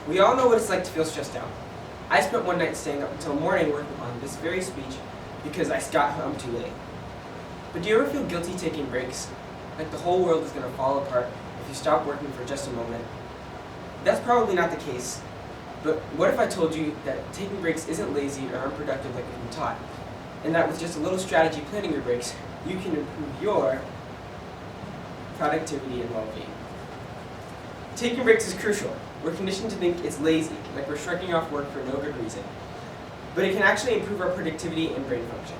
We all know what it's like to feel stressed out. I spent one night staying up until morning working on this very speech because I got home too late. But do you ever feel guilty taking breaks? Like the whole world is going to fall apart if you stop working for just a moment? That's probably not the case. But what if I told you that taking breaks isn't lazy or unproductive like we've been taught, and that with just a little strategy planning your breaks, you can improve your productivity and well-being? Taking breaks is crucial. We're conditioned to think it's lazy, like we're shrugging off work for no good reason. But it can actually improve our productivity and brain function.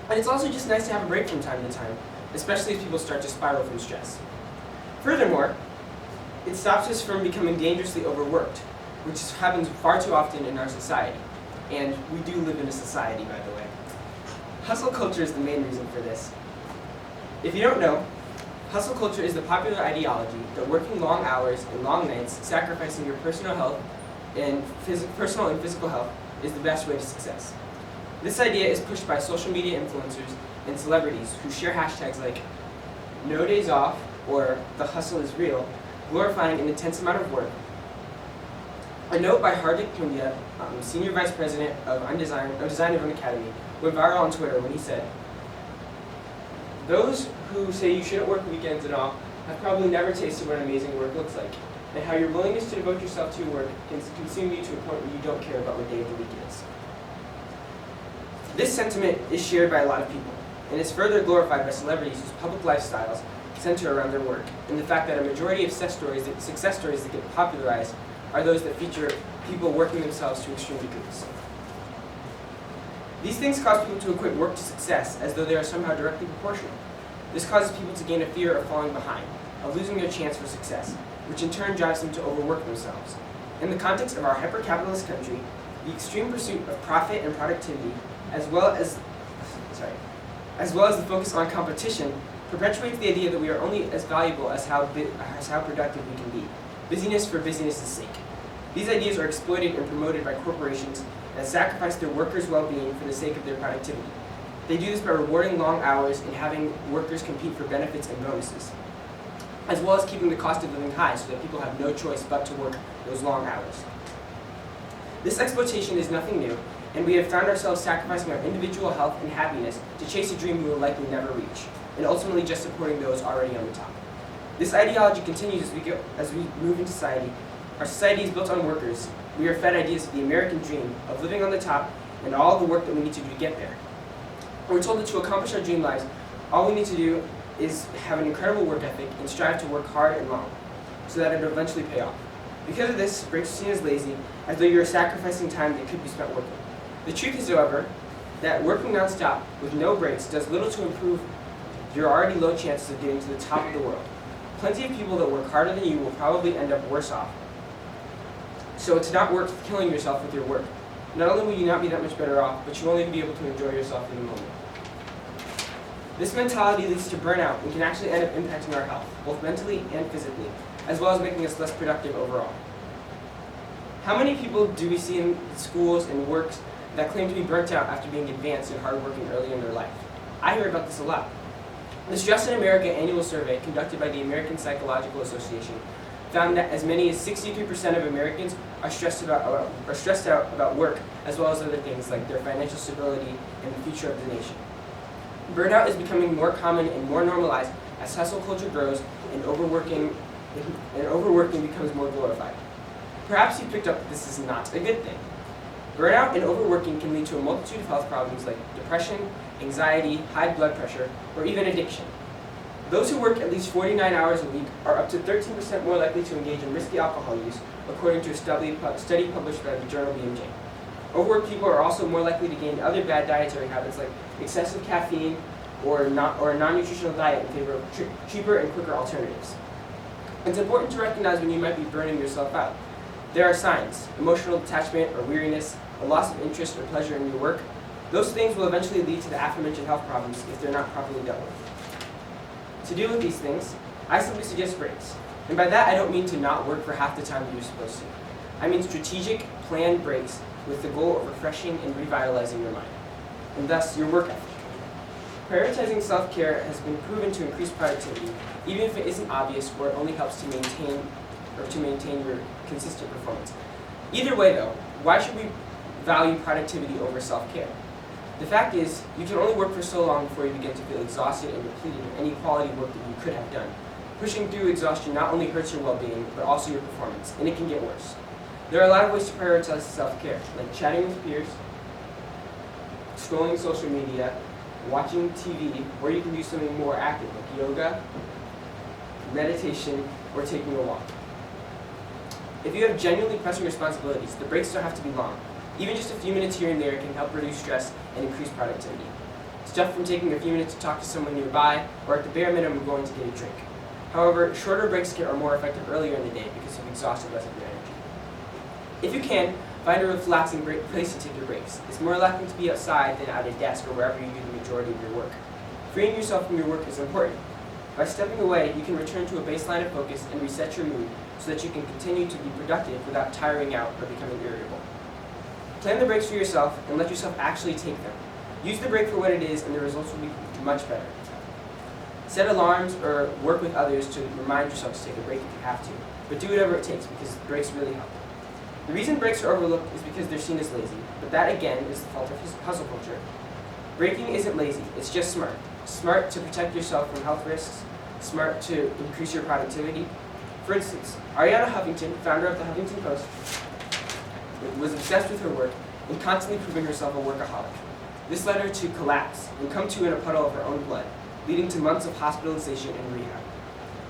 And it's also just nice to have a break from time to time, especially if people start to spiral from stress. Furthermore, it stops us from becoming dangerously overworked, which happens far too often in our society. And we do live in a society, by the way. Hustle culture is the main reason for this. If you don't know, hustle culture is the popular ideology that working long hours and long nights, sacrificing your personal health and personal and physical health, is the best way to success. This idea is pushed by social media influencers and celebrities who share hashtags like no days off or the hustle is real, glorifying an intense amount of work. A note by Hardik Pandya, Senior Vice President of Design of an Academy, went viral on Twitter when he said, "Those who say you shouldn't work weekends at all have probably never tasted what amazing work looks like, and how your willingness to devote yourself to your work can consume you to a point where you don't care about what day of the week it is." This sentiment is shared by a lot of people, and is further glorified by celebrities whose public lifestyles center around their work, and the fact that a majority of success stories that get popularized are those that feature people working themselves to extreme degrees. These things cause people to equate work to success as though they are somehow directly proportional. This causes people to gain a fear of falling behind, of losing their chance for success, which in turn drives them to overwork themselves. In the context of our hyper-capitalist country, the extreme pursuit of profit and productivity, as well as the focus on competition, perpetuates the idea that we are only as valuable as how productive we can be. Busyness for busyness' sake. These ideas are exploited and promoted by corporations that sacrifice their workers' well-being for the sake of their productivity. They do this by rewarding long hours and having workers compete for benefits and bonuses, as well as keeping the cost of living high so that people have no choice but to work those long hours. This exploitation is nothing new, and we have found ourselves sacrificing our individual health and happiness to chase a dream we will likely never reach, and ultimately just supporting those already on the top. This ideology continues as we move in society. Our society is built on workers. We are fed ideas of the American dream, of living on the top, and all the work that we need to do to get there. We're told that to accomplish our dream lives, all we need to do is have an incredible work ethic and strive to work hard and long, so that it will eventually pay off. Because of this, breaks are seen as lazy, as though you are sacrificing time that could be spent working. The truth is, however, that working non-stop with no breaks does little to improve your already low chances of getting to the top of the world. Plenty of people that work harder than you will probably end up worse off. So it's not worth killing yourself with your work. Not only will you not be that much better off, but you won't even be able to enjoy yourself in the moment. This mentality leads to burnout and can actually end up impacting our health, both mentally and physically, as well as making us less productive overall. How many people do we see in schools and works that claim to be burnt out after being advanced and hardworking early in their life? I hear about this a lot. The Stress in America annual survey conducted by the American Psychological Association found that as many as 63% of Americans are stressed out about work, as well as other things like their financial stability and the future of the nation. Burnout is becoming more common and more normalized as hustle culture grows and overworking becomes more glorified. Perhaps you picked up that this is not a good thing. Burnout and overworking can lead to a multitude of health problems like depression, anxiety, high blood pressure, or even addiction. Those who work at least 49 hours a week are up to 13% more likely to engage in risky alcohol use, according to a study published by the journal BMJ. Overworked people are also more likely to gain other bad dietary habits like excessive caffeine or a non-nutritional diet in favor of cheaper and quicker alternatives. It's important to recognize when you might be burning yourself out. There are signs: emotional detachment or weariness, a loss of interest or pleasure in your work. Those things will eventually lead to the aforementioned health problems if they're not properly dealt with. To deal with these things, I simply suggest breaks. And by that, I don't mean to not work for half the time that you're supposed to. I mean strategic, planned breaks with the goal of refreshing and revitalizing your mind, and thus your work ethic. Prioritizing self-care has been proven to increase productivity, even if it isn't obvious or it only helps to to maintain your consistent performance. Either way though, why should we value productivity over self-care? The fact is, you can only work for so long before you begin to feel exhausted and depleted of any quality work that you could have done. Pushing through exhaustion not only hurts your well-being, but also your performance, and it can get worse. There are a lot of ways to prioritize self-care, like chatting with peers, scrolling social media, watching TV, or you can do something more active like yoga, meditation, or taking a walk. If you have genuinely pressing responsibilities, the breaks don't have to be long. Even just a few minutes here and there can help reduce stress and increase productivity. Stuff from taking a few minutes to talk to someone nearby, or at the bare minimum going to get a drink. However, shorter breaks are more effective earlier in the day because you've exhausted less of your energy. If you can, find a relaxing place to take your breaks. It's more likely to be outside than at a desk or wherever you do the majority of your work. Freeing yourself from your work is important. By stepping away, you can return to a baseline of focus and reset your mood so that you can continue to be productive without tiring out or becoming irritable. Plan the breaks for yourself and let yourself actually take them. Use the break for what it is and the results will be much better. Set alarms or work with others to remind yourself to take a break if you have to, but do whatever it takes because breaks really help. The reason breaks are overlooked is because they're seen as lazy, but that again is the fault of hustle culture. Breaking isn't lazy, it's just smart. Smart to protect yourself from health risks, smart to increase your productivity. For instance, Arianna Huffington, founder of the Huffington Post, was obsessed with her work and constantly proving herself a workaholic. This led her to collapse and come to in a puddle of her own blood, leading to months of hospitalization and rehab.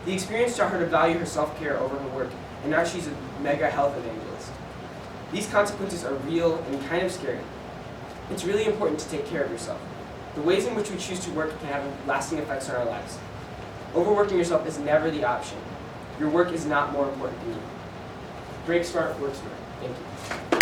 The experience taught her to value her self-care over her work, and now she's a mega health evangelist. These consequences are real and kind of scary. It's really important to take care of yourself. The ways in which we choose to work can have lasting effects on our lives. Overworking yourself is never the option. Your work is not more important than you. Break smart, work smart. Thank you.